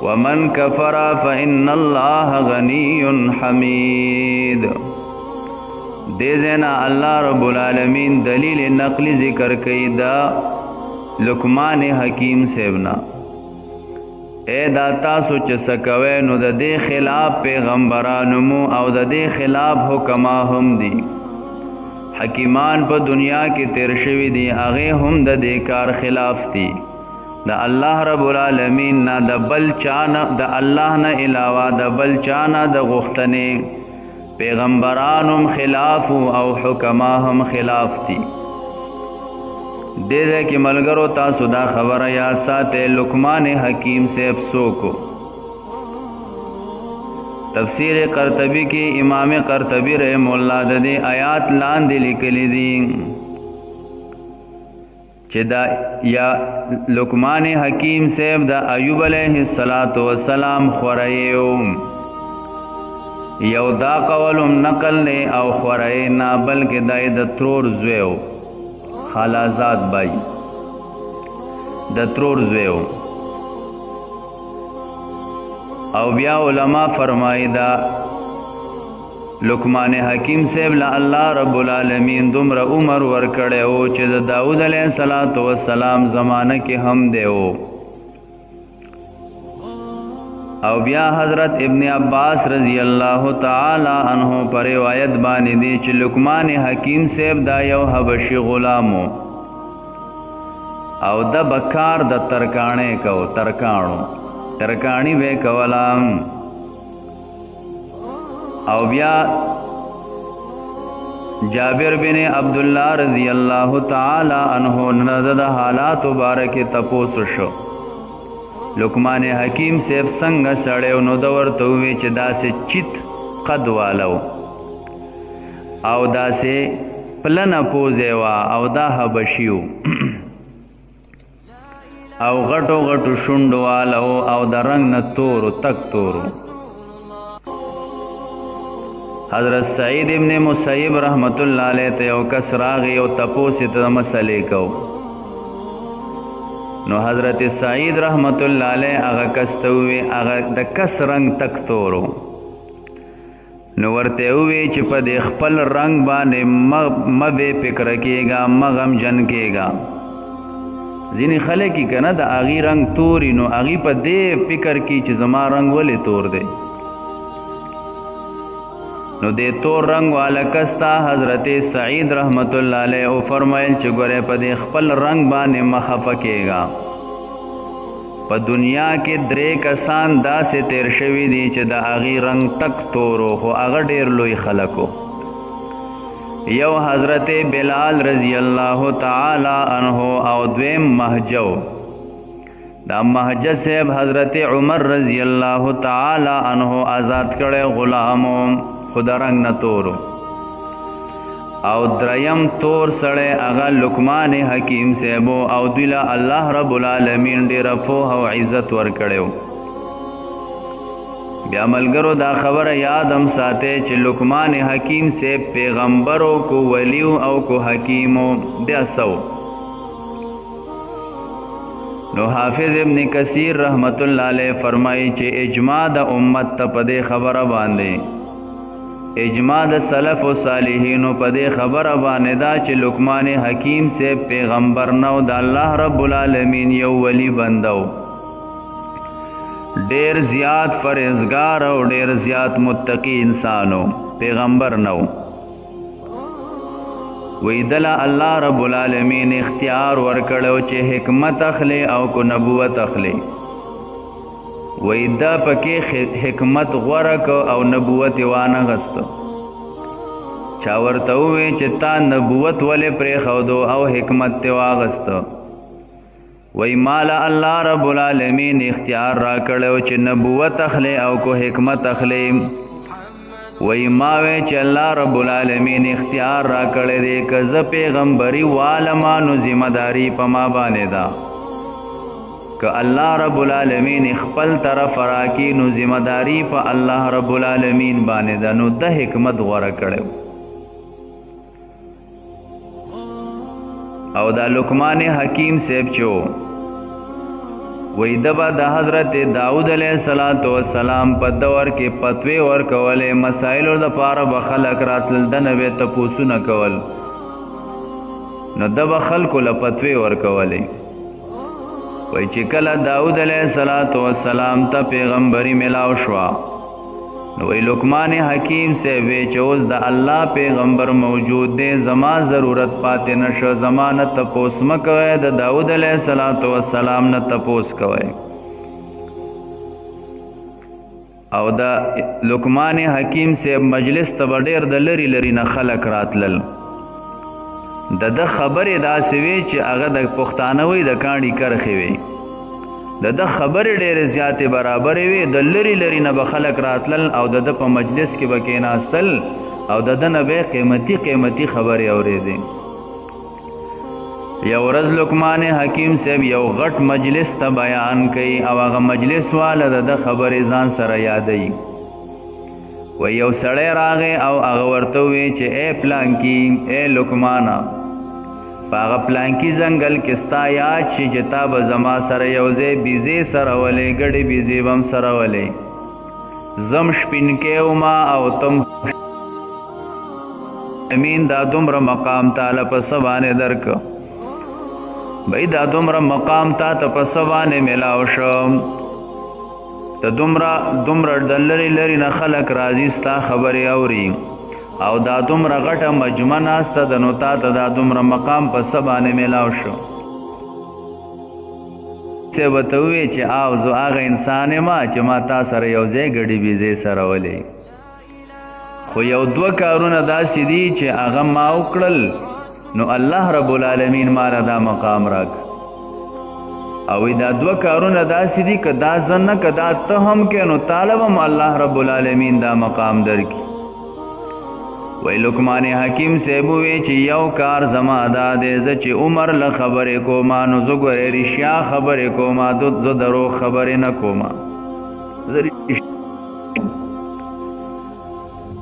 वमन कफर फ़इन्न अल्लाह गनीयुन हमीद। दे ज़ेना अल्लाह रब्बुल आलमीन दलील नक़ली ज़िक्र कई दा लुकमान हकीम सेबना। ए दाता सोच सकवे नो द दे खिलाफ पैगम्बरानुमो और द दे खिलाफ हुक्मा हम दी। हकीमान पर दुनिया के तेरशवी दी आगे हम द दे कार खिलाफ थी। द अल्लाह रब्बुल आलमीन ना द बल चाना द अल्लाह न अलावा द बल चाना द गुख्तने पैगम्बरानुम खिलाफ और हुक्मा हम खिलाफ थी। दे दे कि मलगरो तासु दा खबर या साते लुकमान हकीम से अफसो को। तफसीर करतबी की इमाम करतबी रहमुल्लाह दे आयात लान दे लिखली दी चिदा या लुकमान हकीम सेब दा अयूब अलैहिस्सलातु वस्सलाम खुरयो यौ दा कवलुम नकल ने औ खुरय ना बल्कि दाई द त्रोर ज़्वेओ खालाजाद बाई द त्रोर ज़्वेओ। औ बिया उलमा फरमाइदा लुकमान हकीम सेब ला अल्लाह रब्बुल आलमीन दुमरा उमर वर कड़े हो चे दाऊद अलैहिस्सलातु वस्सलाम ज़माना के हम दे हो। औ बिया हज़रत इब्न अब्बास रज़ी अल्लाह ताला अन्हो पर रिवायत बानी दी च लुकमान हकीम सेब दा यौ हबशी ग़ुलामो औ द बकार द तरकाणे को तरकाणो तरकाणी वे कवलाम। औ बिया जाबिर बिन अब्दुल्ला रज़ी अल्लाह ताला अन्हो नज़द हालात बारक तपोसु शो लुकमान हकीम सेब संग सड़े नोदवर तो वे चदा से चित कद वालो औदा से प्लन पोजेवा औदा हबशियो औ गटो गटो शुंड वालो औदा रंग न तोरो तक तोरो। हज़रत सईद इब्न मुसैब रहमतुल्लाह अलैह ते कसरागे और तपोसित मसले को नो हज़रत सईद रहमतुल्लाह अलैह आगा कस्त हुए आगा द कस रंग तक तोरो नो वर्ते हुए चिपद खपल रंग बाने मबे फिक्र केगा मगम जन केगा। जिन खले की कना द आगी रंग तोरी नो आगी पर दे फिक्र की च जमा रंग वाले तोर दे नो दे तो रंग वाला कस्ता हज़रत सईद रहमतुल्लाह अलैह ओ फरमाइल च गोरे पदे खपल रंग बाने मखफकेगा प दुनिया के द्रे कसान दा से तेर शवी दी च द आगी रंग तक तोरो हो आगा डेर लोई खलको। यौ हज़रत बिलाल रज़ी अल्लाह ताला अन्हो औ द्वेम महजो दा महज सेब हज़रत उमर रज़ी अल्लाह ताला अन्हो आज़ाद करे ग़ुलामों खुदा रंग न तोरो औ द्रयम तोर सड़े अगा लुकमान हकीम सेबो औ दिला अल्लाह रब्बुल आलमीन डेरा फोह औ इज़्ज़त वर कड़ो। ब्या मलगरो दा खबर याद हम साथे च लुकमान हकीम से पैगम्बरों को वलियों औ को हकीमों दसो नो हाफिज इब्न कसीर रहमतुल्लाह अलैह फरमाई च इजमा द उम्मत तपदे खबर बांधे इजमा द सलफ़ व सालिहीन पदे खबर बानदा च लुकमान हकीम से पैगम्बर नौ द अल्लाह रब्बुल आलमीन यौ वली बंदो डेर ज़ियाद फरेज़गार और डेर ज़ियाद मुत्तकी इंसानो पैगम्बर नौ वही दला अल्लाह रब्बुल आलमीन इख्तियार वरकड़ो चे हिकमत अखले औ को नबूवत अखले वही द पके हिकमत गरक और नबूवत वाना गस्त चावरत हुए चिता नबूवत वाले प्रे खदो और हिकमत वागस्त वही माला अल्लाह रब्बुल आलमीन इख्तियार रा कड़ो च नबूवत अखले और को हिकमत अखले वही मावे च अल्लाह रब्बुल आलमीन इख्तियार रा कड़े दे कज़ पैगम्बरी वालमानु जिम्मेदारी पमा बानेदा क अल्लाह रब्बुल आलमीन इखपल तरफ राकी नु जिम्मेदारी प अल्लाह रब्बुल आलमीन बानेदा नु द हिकमत गौर कड़ो औ दा लुकमान हकीम सेब चो وی دبا د حضرت داود علیہ السلام په دور کې فتوی ورکولې، مسائلو د پاره به خلک راتلل د نبی تپوسونه کول، نو دبا خلکو له فتوی ورکولې. وی چې کله داود علیہ السلام ته پیغمبري ملاو شوه، نو وی لقمان حکیم سے وی چې اوس د الله پیغمبر موجود دی، زما ضرورت پاتې نشو، زما نه تپوس مه کوئ، د داود علیہ السلام نه تپوس کوئ. او د لقمان حکیم سے مجلس ته به ډېر د لري لري نه خلک راتلل. د خبرې داسې وی چې هغه د پښتانه وی د کاڼي کرښې وی، د خبرې ډېرې زیاتې برابرې وي، د لري لري نه به خلک راتلل او د په مجلس کې به کېناستل او د نه به قیمتي قیمتي خبرې اورېدې. یو ورځ لقمان حکیم صاحب یو غټ مجلس ته بیان کوي او هغه مجلس والا د خبرې ځان سره یادوي. و یو سړی راغی او هغه ورته وی چې ای پلانکي، ای لقمانا، پاغه پلانکی زنګل کې ستا یاد شي چې تا به زما سره یو ځای بیزې سره ولې، ګډې بیزې به هم سره ولې، زم شپینکی وما او تم امین. دا دومره مقام تاله په څه باندې درکه بھئی، دا دومره مقام تا ته په څه باندې میلاو شو، د دومره د لرې لرې نه خلک راځي ستا خبرې اوري او دا دومره غټه مجمع ناسته ده، نو تا ته دا دومره مقام په څه باندې میلاو شو؟ څه به ته ووایې چې او زه هغه انسان یم چې ما تا سره یو ځای ګډې بیزې سره ولې، خو یو دوه کارونه داسې دي چې هغه ما وکړل، نو الله رب العالمین ماله دا مقام راک. او دا دوه کارونه داسې دي که دا زه نه که دا ته هم کې، نو طالب هم الله رب العالمین دا مقام درکړي. وی لقمان حکیم صاحب وی چې یو کار زما دا دی، زه چې عمر له خبرې کوما نو زه ګورې رښتیا خبرې کوما، زه دروغ خبرې نه کوما.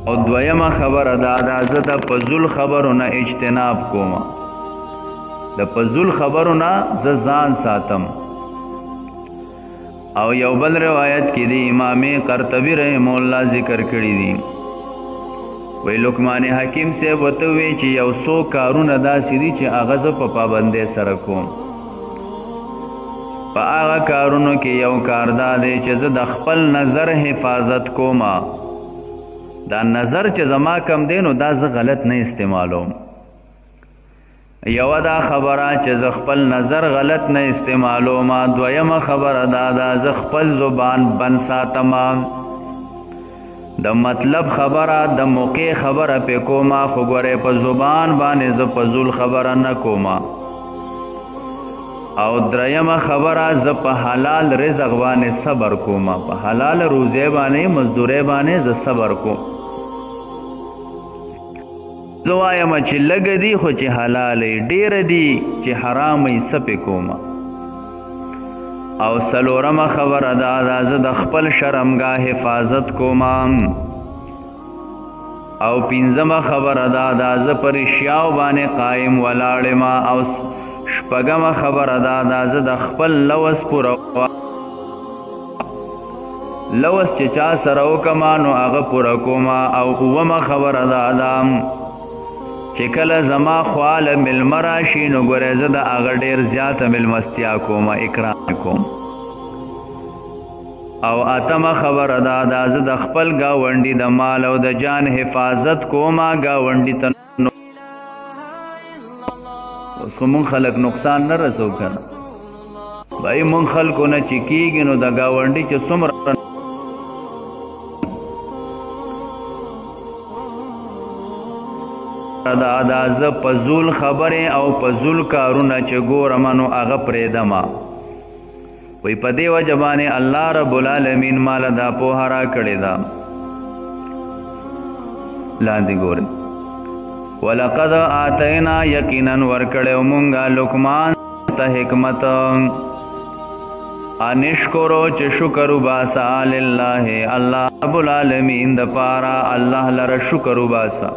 او دویمه خبره دا ده، زه د فضول خبرو نه اجتناب کوما، د فضول خبرو نه زه ځان ساتم. او یو بل روایت کې دی امام قرطبي رحم الله ذکر کړی دی. وی لقمان حکیم سے وتوی چې یو څو کارونه داسې دي چې هغه زه په پابندۍ سره کوم. په هغه کارونو کې یو کار دا دی چې زه د خپل نظر حفاظت کوم. دا نظر چې زما کم دی نو دا زه غلط نه استعمالوم. یو دا خبره چې زه خپل نظر غلط نه استعمالوم. دویمه خبره دا ده زه خپل زبان بند ساتم. د مطلب خبره د موقع خبره په کومه، خو ګورې په زبان باندې زه فضول خبره نه کومه. او دریمه خبره زه په حلال رزق باندې صبر کومه، په حلال روزی باندې مزدورۍ باندې زه صبر کوم. زه وایم چې لږ دي خو چې حلال ډېر دي چې حرام یې سپې کومه. او څلورمه خبره دا ده زه د خپل شرمګاه حفاظت کوم. او پنځمه خبره دا ده زه په رښتیاو باندې قایم ولاړ یم. او شپږمه خبره دا ده زه د خپل لوس پوره لوس چې چا سره وکړم نو هغه پوره کوم. او اومه خبره دا ده چې کله زما خواله مېلمه راشي نو ګورې زه د هغه ډېر زیاته مېلمستیا کوم، اکرام کوم. او اتمه خبره دا ده زه د خپل ګاونډي د مال او د جان حفاظت کوم. ګاونډي ته اوس خو مونږ خلک نقصان نه رسو که نه بھائی، مونږ خلکو نه چې کېږي نو د ګاونډي چې څومره دا زه فضول خبرې او فضول کارونه چې ګورم نو هغه پرېږدم. وی په دې وجه باندې الله رب العالمین ماله دا پوهه راکړې ده. لاندې ګورئ، ولقد آتینا، یقینا ورکړی مونږه لقمان ته حکمت، انشکرو چې شکر وباسه لله الله رب العالمین د پاره، الله لره شکر وباسه.